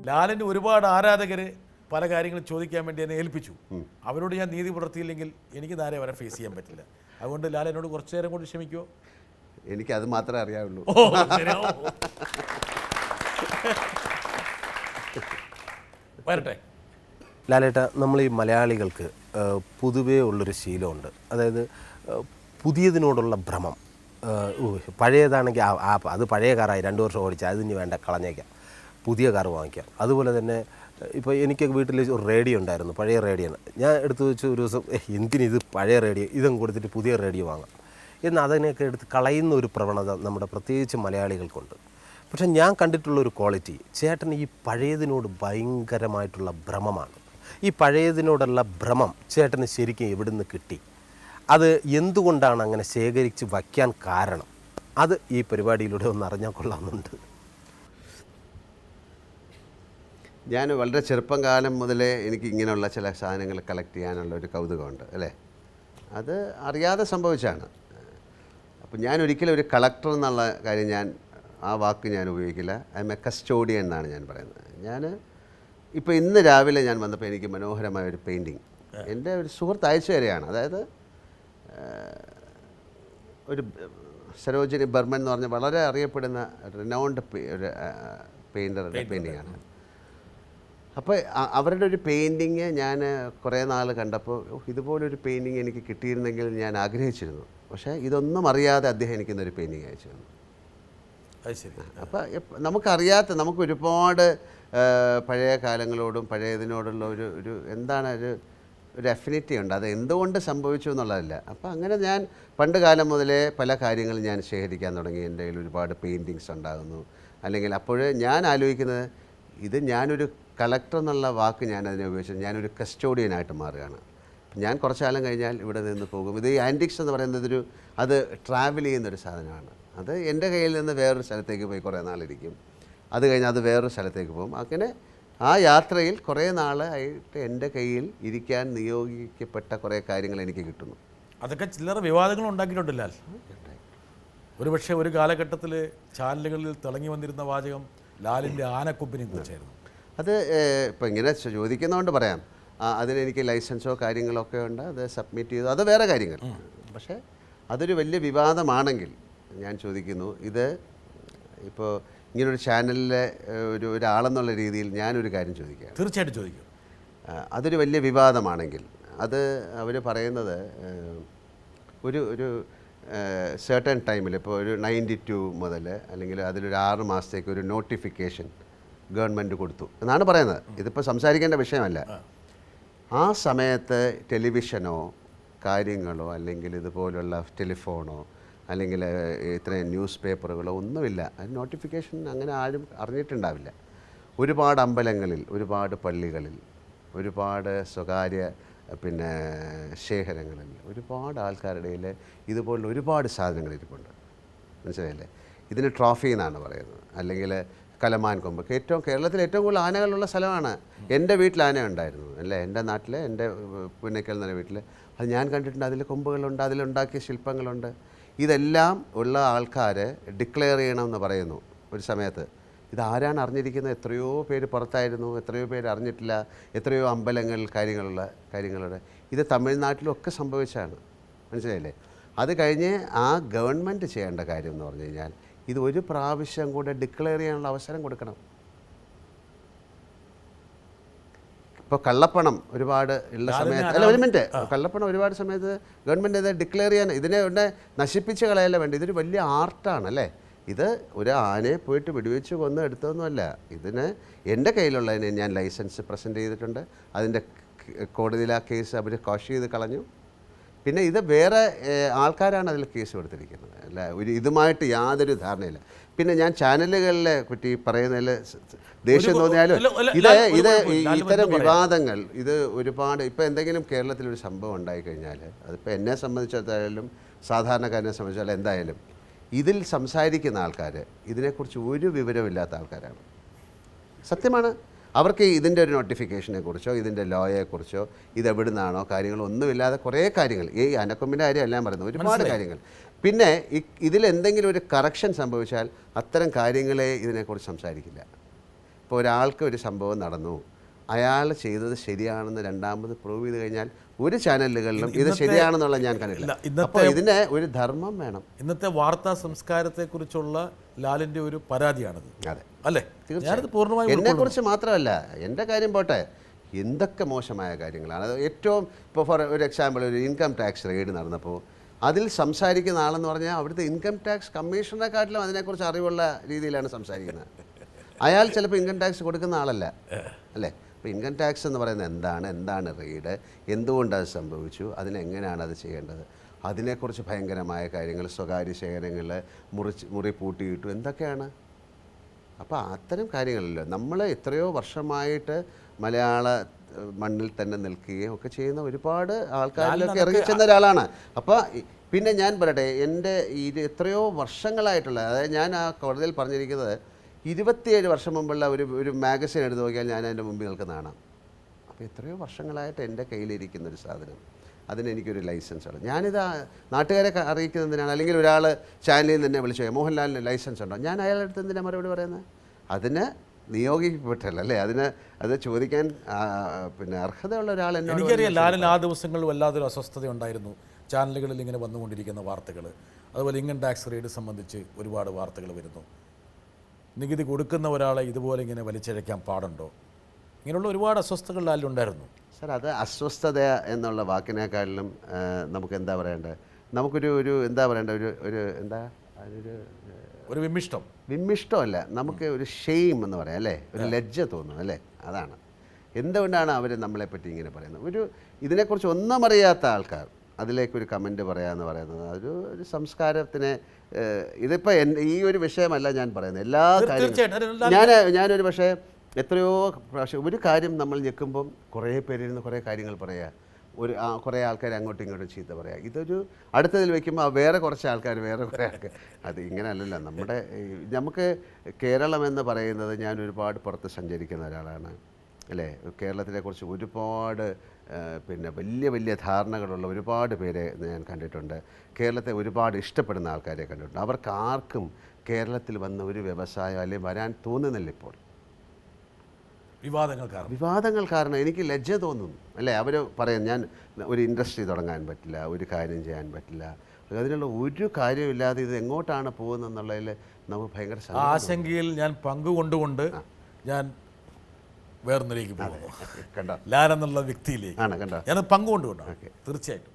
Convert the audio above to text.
ലാലിന് ഒരുപാട് ആരാധകർ പല കാര്യങ്ങളും ചോദിക്കാൻ വേണ്ടി എന്നെ ഏൽപ്പിച്ചു. അവരോട് ഞാൻ നീതി പുലർത്തിയില്ലെങ്കിൽ എനിക്ക് നേരെ അവരെ ഫേസ് ചെയ്യാൻ പറ്റില്ല. അതുകൊണ്ട് ലാൽ എന്നോട് കുറച്ചു നേരം കൊണ്ട് ക്ഷമിക്കുമോ? എനിക്കത് മാത്രമേ അറിയാവുള്ളൂ. വരട്ടെ. ലാലേട്ട, നമ്മൾ ഈ മലയാളികൾക്ക് പൊതുവേ ഉള്ളൊരു ശീലമുണ്ട്. അതായത് പുതിയതിനോടുള്ള ഭ്രമം. പഴയതാണെങ്കിൽ അത് പഴയ കാറായി 2 വർഷം ഓടിച്ചാൽ അതിന് വേണ്ട കളഞ്ഞേക്കാം, പുതിയ കാർ വാങ്ങിക്കാം. അതുപോലെ തന്നെ ഇപ്പോൾ എനിക്ക് വീട്ടിൽ ഒരു റേഡിയോ ഉണ്ടായിരുന്നു, പഴയ റേഡിയോ. ഞാൻ എടുത്തു വെച്ച് ഒരു ദിവസം എന്തിനിത് പഴയ റേഡിയോ, ഇതങ്ങ് കൊടുത്തിട്ട് പുതിയ റേഡിയോ വാങ്ങാം എന്ന് അതിനെയൊക്കെ എടുത്ത് കളയുന്ന ഒരു പ്രവണത നമ്മുടെ പ്രത്യേകിച്ച് മലയാളികൾക്കുണ്ട്. പക്ഷെ ഞാൻ കണ്ടിട്ടുള്ളൊരു ക്വാളിറ്റി, ചേട്ടൻ ഈ പഴയതിനോട് ഭയങ്കരമായിട്ടുള്ള ഭ്രമമാണ്. ഈ പഴയതിനോടുള്ള ഭ്രമം ചേട്ടന് ശരിക്കും എവിടുന്ന് കിട്ടി? അത് എന്തുകൊണ്ടാണ് അങ്ങനെ ശേഖരിച്ച് വയ്ക്കാൻ കാരണം? അത് ഈ പരിപാടിയിലൂടെ ഒന്ന് അറിഞ്ഞാൽ കൊള്ളാമെന്നുണ്ട്. ഞാൻ വളരെ ചെറുപ്പം കാലം മുതലേ എനിക്ക് ഇങ്ങനെയുള്ള ചില സാധനങ്ങൾ കളക്ട് ചെയ്യാനുള്ള ഒരു കൗതുകമുണ്ട്, അല്ലേ? അത് അറിയാതെ സംഭവിച്ചാണ്. അപ്പോൾ ഞാൻ ഒരിക്കലും ഒരു കളക്ടർ എന്നുള്ള കാര്യം ആ വാക്ക് ഞാൻ ഉപയോഗിക്കില്ല. ഐ എം എ കസ്റ്റോഡിയൻ എന്നാണ് ഞാൻ പറയുന്നത്. ഞാൻ ഇപ്പോൾ ഇന്ന് രാവിലെ ഞാൻ വന്നപ്പോൾ എനിക്ക് മനോഹരമായ ഒരു പെയിൻറ്റിങ് എൻ്റെ ഒരു സുഹൃത്ത് അയച്ചു തരികയാണ്. അതായത് ഒരു സരോജിനി ബർമൻ എന്ന് പറഞ്ഞ വളരെ അറിയപ്പെടുന്ന റിനൗണ്ട് ഒരു പെയിൻറ്ററുടെ പെയിൻറ്റിങ്ങാണ്. അപ്പോൾ അവരുടെ ഒരു പെയിൻറ്റിങ് ഞാൻ കുറേ നാൾ കണ്ടപ്പോൾ ഇതുപോലൊരു പെയിൻറ്റിങ് എനിക്ക് കിട്ടിയിരുന്നെങ്കിൽ ഞാൻ ആഗ്രഹിച്ചിരുന്നു. പക്ഷേ ഇതൊന്നും അറിയാതെ അദ്ദേഹം എനിക്കിന്നൊരു പെയിൻറ്റിങ് അയച്ചു തന്നു. അപ്പോൾ നമുക്കറിയാത്ത, നമുക്ക് ഒരുപാട് പഴയ കാലങ്ങളോടും പഴയതിനോടുള്ള ഒരു എന്താണ് ഒരു അഫിനിറ്റി ഉണ്ട്. അത് എന്തുകൊണ്ട് സംഭവിച്ചു എന്നുള്ളതല്ല. അപ്പോൾ അങ്ങനെ ഞാൻ പണ്ട് കാലം മുതലേ പല കാര്യങ്ങളും ഞാൻ ശേഖരിക്കാൻ തുടങ്ങി. എൻ്റെ കയ്യിൽ ഒരുപാട് പെയിൻറ്റിങ്സ് ഉണ്ടാകുന്നു. അല്ലെങ്കിൽ അപ്പോൾ ഞാൻ ആലോചിക്കുന്നത്, ഇത് ഞാനൊരു കളക്ടർ എന്നുള്ള വാക്ക് ഞാൻ അതിനെ ഉപയോഗിച്ചത് ഞാനൊരു കസ്റ്റോഡിയനായിട്ട് മാറുകയാണ്. ഞാൻ കുറച്ച് കാലം കഴിഞ്ഞാൽ ഇവിടെ നിന്ന് പോകും. ഇത് ഈ ആൻറ്റിക്സ് എന്ന് പറയുന്നത് അത് ട്രാവൽ ചെയ്യുന്നൊരു സാധനമാണ്. അത് എൻ്റെ കയ്യിൽ നിന്ന് വേറൊരു സ്ഥലത്തേക്ക് പോയി കുറേ നാളിരിക്കും. അത് കഴിഞ്ഞാൽ അത് വേറൊരു സ്ഥലത്തേക്ക് പോകും. അങ്ങനെ ആ യാത്രയിൽ കുറേ നാളായിട്ട് എൻ്റെ കയ്യിൽ ഇരിക്കാൻ നിയോഗിക്കപ്പെട്ട കുറേ കാര്യങ്ങൾ എനിക്ക് കിട്ടുന്നു. അതൊക്കെ ചില്ലറ വിവാദങ്ങൾ ഉണ്ടാക്കിയിട്ടുണ്ടല്ലോ. ഒരുപക്ഷെ ഒരു കാലഘട്ടത്തിൽ ചാനലുകളിൽ തിളങ്ങി വന്നിരുന്ന വാചകം ലാലിൻ്റെ ആനക്കൊമ്പിനെ കുറിച്ചായിരുന്നു. അത് ഇപ്പോൾ ഇങ്ങനെ ചോദിക്കുന്നതുകൊണ്ട് പറയാം, അതിനെനിക്ക് ലൈസൻസോ കാര്യങ്ങളോ ഒക്കെ ഉണ്ട്, അത് സബ്മിറ്റ് ചെയ്തു, അത് വേറെ കാര്യങ്ങൾ. പക്ഷേ അതൊരു വലിയ വിവാദമാണെങ്കിൽ ഞാൻ ചോദിക്കുന്നു, ഇത് ഇപ്പോൾ ഇങ്ങനൊരു ചാനലിലെ ഒരാളെന്നുള്ള രീതിയിൽ ഞാനൊരു കാര്യം ചോദിക്കുകയാണ്. തീർച്ചയായിട്ടും ചോദിക്കും. അതൊരു വലിയ വിവാദമാണെങ്കിൽ അത് അവർ പറയുന്നത് ഒരു സെർട്ടൺ ടൈമിൽ, ഇപ്പോൾ ഒരു 92 മുതൽ അല്ലെങ്കിൽ അതിലൊരു 6 മാസത്തേക്ക് ഒരു നോട്ടിഫിക്കേഷൻ ഗവൺമെൻറ് കൊടുത്തു എന്നാണ് പറയുന്നത്. ഇതിപ്പോൾ സംസാരിക്കേണ്ട വിഷയമല്ല. ആ സമയത്ത് ടെലിവിഷനോ കാര്യങ്ങളോ അല്ലെങ്കിൽ ഇതുപോലുള്ള ടെലിഫോണോ അല്ലെങ്കിൽ ഇത്രയും ന്യൂസ് പേപ്പറുകളോ ഒന്നുമില്ല. അത് നോട്ടിഫിക്കേഷൻ അങ്ങനെ ആരും അറിഞ്ഞിട്ടുണ്ടാവില്ല. ഒരുപാട് അമ്പലങ്ങളിൽ, ഒരുപാട് പള്ളികളിൽ, ഒരുപാട് സ്വകാര്യ ശേഖരങ്ങളിൽ, ഒരുപാട് ആൾക്കാരുടെ ഇതുപോലുള്ള ഒരുപാട് സാധനങ്ങൾ ഇരിപ്പുണ്ട്. മനസ്സിലായില്ലേ? ഇതിന് ട്രോഫി എന്നാണ് പറയുന്നത്. അല്ലെങ്കിൽ കലമാൻ കൊമ്പ്. കേരളത്തിൽ ഏറ്റവും കൂടുതൽ ആനകളുള്ള സ്ഥലമാണ്. എൻ്റെ വീട്ടിൽ ആന ഉണ്ടായിരുന്നു, അല്ലേ? എൻ്റെ നാട്ടിൽ, എൻ്റെ പുന്നക്കൽ എന്ന വീട്ടിൽ അത് ഞാൻ കണ്ടിട്ടുണ്ട്. അതിൽ കൊമ്പുകളുണ്ട്, അതിലുണ്ടാക്കിയ ശില്പങ്ങളുണ്ട്. ഇതെല്ലാം ഉള്ള ആൾക്കാർ ഡിക്ലെയർ ചെയ്യണമെന്ന് പറയുന്നു ഒരു സമയത്ത്. ഇതാരാണ് അറിഞ്ഞിരിക്കുന്നത്? എത്രയോ പേര് പുറത്തായിരുന്നു, എത്രയോ പേര് അറിഞ്ഞിട്ടില്ല, എത്രയോ അമ്പലങ്ങൾ കാര്യങ്ങളുടെ ഇത് തമിഴ്നാട്ടിലൊക്കെ സംഭവിച്ചാണ്. മനസ്സിലായില്ലേ? അത് കഴിഞ്ഞ് ആ ഗവൺമെൻറ് ചെയ്യേണ്ട കാര്യം എന്ന് പറഞ്ഞു കഴിഞ്ഞാൽ ഇത് ഒരു പ്രാവശ്യം കൂടെ ഡിക്ലെയർ ചെയ്യാനുള്ള അവസരം കൊടുക്കണം. ഇപ്പോൾ കള്ളപ്പണം ഒരുപാട് ഉള്ള സമയത്ത്, അല്ല ഒരു മിനിറ്റ്, കള്ളപ്പണം ഒരുപാട് സമയത്ത് ഗവൺമെൻറ് ഇത് ഡിക്ലെയർ ചെയ്യാൻ, ഇതിനെ നശിപ്പിച്ച് കളയല്ല വേണ്ട. ഇതൊരു വലിയ ആർട്ടാണ്, അല്ലേ? ഇത് ഒരു ആനയെ പോയിട്ട് വെടിവെച്ച് കൊന്ന് എടുത്തതൊന്നുമല്ല. ഇതിന് എൻ്റെ കയ്യിലുള്ളതിന് ഞാൻ ലൈസൻസ് പ്രസൻറ്റ് ചെയ്തിട്ടുണ്ട്. അതിൻ്റെ കോടതിയിൽ ആ കേസ് അവർ കോഷ് ചെയ്ത് കളഞ്ഞു. പിന്നെ ഇത് വേറെ ആൾക്കാരാണ് അതിൽ കേസ് കൊടുത്തിരിക്കുന്നത്, അല്ല ഇതുമായിട്ട് യാതൊരു ധാരണയില്ല. പിന്നെ ഞാൻ ചാനലുകളിലെ പറ്റി പറയുന്നതിൽ ദേഷ്യം തോന്നിയാലും ഇത്തരം വിവാദങ്ങൾ ഇത് ഒരുപാട് ഇപ്പോൾ എന്തെങ്കിലും കേരളത്തിലൊരു സംഭവം ഉണ്ടായിക്കഴിഞ്ഞാൽ അതിപ്പോൾ എന്നെ സംബന്ധിച്ചിടത്തായാലും സാധാരണക്കാരനെ സംബന്ധിച്ചാലും എന്തായാലും ഇതിൽ സംസാരിക്കുന്ന ആൾക്കാർ ഇതിനെക്കുറിച്ച് ഒരു വിവരമില്ലാത്ത ആൾക്കാരാണ്. സത്യമാണ്. അവർക്ക് ഇതിൻ്റെ ഒരു നോട്ടിഫിക്കേഷനെ കുറിച്ചോ ഇതിൻ്റെ ലോയെക്കുറിച്ചോ ഇതെവിടുന്നാണോ കാര്യങ്ങളൊന്നുമില്ലാതെ കുറേ കാര്യങ്ങൾ, ഈ അനക്കൊമ്പിൻ്റെ കാര്യം എല്ലാം പറയുന്നത്, ഒരുപാട് കാര്യങ്ങൾ പിന്നെ ഇതിലെന്തെങ്കിലും ഒരു കറക്ഷൻ സംഭവിച്ചാൽ അത്തരം കാര്യങ്ങളെ ഇതിനെക്കുറിച്ച് സംസാരിക്കില്ല. ഇപ്പോൾ ഒരാൾക്ക് ഒരു സംഭവം നടന്നു, അയാൾ ചെയ്തത് ശരിയാണെന്ന് രണ്ടാമത് പ്രൂവ് ചെയ്ത് കഴിഞ്ഞാൽ ഒരു ചാനലുകളിലും ഇത് ശരിയാണെന്നുള്ള ഞാൻ കണ്ടില്ല. അപ്പോൾ ഇതിന് ഒരു ധർമ്മം വേണം. ഇന്നത്തെ വാർത്താ സംസ്കാരത്തെക്കുറിച്ചുള്ള ലാലിൻ്റെ ഒരു പരാതിയാണത്. അതെ, അല്ലേ? ഞാനത് പൂർണ്ണമായും എന്നെക്കുറിച്ച് മാത്രമല്ല, എൻ്റെ കാര്യം പോട്ടെ, എന്തൊക്കെ മോശമായ കാര്യങ്ങളാണ്. അത് ഏറ്റവും ഇപ്പോൾ ഫോർ ഒരു എക്സാമ്പിൾ, ഒരു ഇൻകം ടാക്സ് റെയ്ഡ് നടന്നപ്പോൾ അതിൽ സംസാരിക്കുന്ന ആളെന്ന് പറഞ്ഞാൽ അവിടുത്തെ ഇൻകം ടാക്സ് കമ്മീഷണറെക്കാട്ടിലും അതിനെക്കുറിച്ച് അറിവുള്ള രീതിയിലാണ് സംസാരിക്കുന്നത്. അയാൾ ചിലപ്പോൾ ഇൻകം ടാക്സ് കൊടുക്കുന്ന ആളല്ല, അല്ലേ? അപ്പോൾ ഇൻകം ടാക്സ് എന്ന് പറയുന്നത് എന്താണ് റെയ്ഡ്, എന്തുകൊണ്ടത് സംഭവിച്ചു, അതിനെങ്ങനെയാണ് അത് ചെയ്യേണ്ടത്, അതിനെക്കുറിച്ച് ഭയങ്കരമായ കാര്യങ്ങൾ, സ്വകാര്യ ശേഖരങ്ങൾ മുറി പൂട്ടിയിട്ടു, എന്തൊക്കെയാണ്. അപ്പോൾ അത്തരം കാര്യങ്ങളല്ലോ നമ്മൾ എത്രയോ വർഷമായിട്ട് മലയാള മണ്ണിൽ തന്നെ നിൽക്കുകയും ഒക്കെ ചെയ്യുന്ന ഒരുപാട് ആൾക്കാരിലൊക്കെ ഇറങ്ങിച്ചെന്ന ഒരാളാണ്. അപ്പോൾ പിന്നെ ഞാൻ പറയട്ടെ, എൻ്റെ എത്രയോ വർഷങ്ങളായിട്ടുള്ള, അതായത് ഞാൻ ആ കോടതിയിൽ പറഞ്ഞിരിക്കുന്നത് 27 വർഷം മുമ്പുള്ള ഒരു മാഗസിൻ എടുത്ത് നോക്കിയാൽ ഞാൻ അതിൻ്റെ മുമ്പിൽ നിൽക്കുന്നതാണ്. അപ്പോൾ എത്രയോ വർഷങ്ങളായിട്ട് എൻ്റെ കയ്യിലിരിക്കുന്ന ഒരു സാധനം, അതിനെനിക്കൊരു ലൈസൻസ് ആണ്. ഞാനിത് നാട്ടുകാരെ അറിയിക്കുന്നതിനാണ്. അല്ലെങ്കിൽ ഒരാൾ ചാനലിൽ നിന്ന് തന്നെ വിളിച്ചു, മോഹൻലാലിന് ലൈസൻസ് ഉണ്ടോ, ഞാൻ അയാളുടെ അടുത്ത് എന്തിനാണ് മറുപടി പറയുന്നത്? അതിന് നിയോഗിക്കപ്പെട്ടല്ല, അല്ലേ? അത് ചോദിക്കാൻ പിന്നെ അർഹതയുള്ള ഒരാൾ എന്നോട്. എനിക്കറിയാം ലാലിന് ആ ദിവസങ്ങളിൽ വല്ലാതൊരു അസ്വസ്ഥത ഉണ്ടായിരുന്നു. ചാനലുകളിൽ ഇങ്ങനെ വന്നുകൊണ്ടിരിക്കുന്ന വാർത്തകൾ, അതുപോലെ ഇൻകം ടാക്സ് റെയ്ഡ് സംബന്ധിച്ച് ഒരുപാട് വാർത്തകൾ വരുന്നു. നികുതി കൊടുക്കുന്ന ഒരാളെ ഇതുപോലെ ഇങ്ങനെ വലിച്ചിഴയ്ക്കാൻ പാടുണ്ടോ, ഇങ്ങനെയുള്ള ഒരുപാട് അസ്വസ്ഥതകൾ ലാലിലുണ്ടായിരുന്നു. സാർ, അത് അസ്വസ്ഥത എന്നുള്ള വാക്കിനേക്കാളിലും നമുക്ക് എന്താ പറയേണ്ടത്, നമുക്കൊരു എന്താ പറയേണ്ടത്, ഒരു എന്താ അതിനൊരു ഒരു വിമ്മിഷ്ടമല്ല, നമുക്ക് ഒരു ഷെയിം എന്ന് പറയാം, അല്ലേ? ഒരു ലജ്ജ തോന്നും, അല്ലേ? അതാണ് എന്തുകൊണ്ടാണ് അവർ നമ്മളെപ്പറ്റി ഇങ്ങനെ പറയുന്നത്. ഇതിനെക്കുറിച്ച് ഒന്നും അറിയാത്ത ആൾക്കാർ അതിലേക്കൊരു കമൻറ്റ് പറയാമെന്ന് പറയുന്നത് ഒരു സംസ്കാരത്തിനെ, ഇതിപ്പോൾ ഈ ഒരു വിഷയമല്ല ഞാൻ പറയുന്നത്, എല്ലാ കാര്യങ്ങളും ഞാനൊരു പക്ഷേ എത്രയോ പ്രാവശ്യം ഒരു കാര്യം നമ്മൾ ഞെക്കുമ്പം കുറേ പേരിരുന്ന് കുറേ കാര്യങ്ങൾ പറയുക, കുറേ ആൾക്കാർ അങ്ങോട്ടും ഇങ്ങോട്ടും ചീത്ത പറയുക. ഇതൊരു അടുത്തതിൽ വയ്ക്കുമ്പോൾ വേറെ കുറച്ച് ആൾക്കാർ വേറെ കുറേ ആൾക്കാർ, അത് ഇങ്ങനെയല്ലല്ലോ. നമുക്ക് കേരളം എന്ന് പറയുന്നത്, ഞാൻ ഒരുപാട് പുറത്ത് സഞ്ചരിക്കുന്ന ഒരാളാണ്, അല്ലേ? കേരളത്തിനെക്കുറിച്ച് ഒരുപാട് പിന്നെ വലിയ ധാരണകളുള്ള ഒരുപാട് പേരെ ഞാൻ കണ്ടിട്ടുണ്ട്. കേരളത്തെ ഒരുപാട് ഇഷ്ടപ്പെടുന്ന ആൾക്കാരെ കണ്ടിട്ടുണ്ട്. അവർക്ക് ആർക്കും കേരളത്തിൽ വന്ന ഒരു വ്യവസായം അല്ലെങ്കിൽ വരാൻ തോന്നുന്നില്ല ഇപ്പോൾ. വിവാദങ്ങൾ കാരണം എനിക്ക് ലജ്ജ തോന്നുന്നു, അല്ലേ? അവർ പറയും ഞാൻ ഒരു ഇൻഡസ്ട്രി തുടങ്ങാൻ പറ്റില്ല, ഒരു കാര്യം ചെയ്യാൻ പറ്റില്ല, അതിനുള്ള ഒരു കാര്യമില്ലാതെ ഇത് എങ്ങോട്ടാണ് പോകുന്നതെന്നുള്ളതിൽ നമുക്ക് ഭയങ്കര ആശങ്കയിൽ ഞാൻ പങ്കുകൊണ്ടുകൊണ്ട് ഞാൻ വേറൊന്നിലേക്ക് പോകുന്നു. കണ്ടോ, ലാൽ എന്നുള്ള വ്യക്തിയിലേക്ക് ആണ്, കണ്ടോ, ഞാൻ പങ്കുകൊണ്ടുകൊണ്ടാണ് തീർച്ചയായിട്ടും.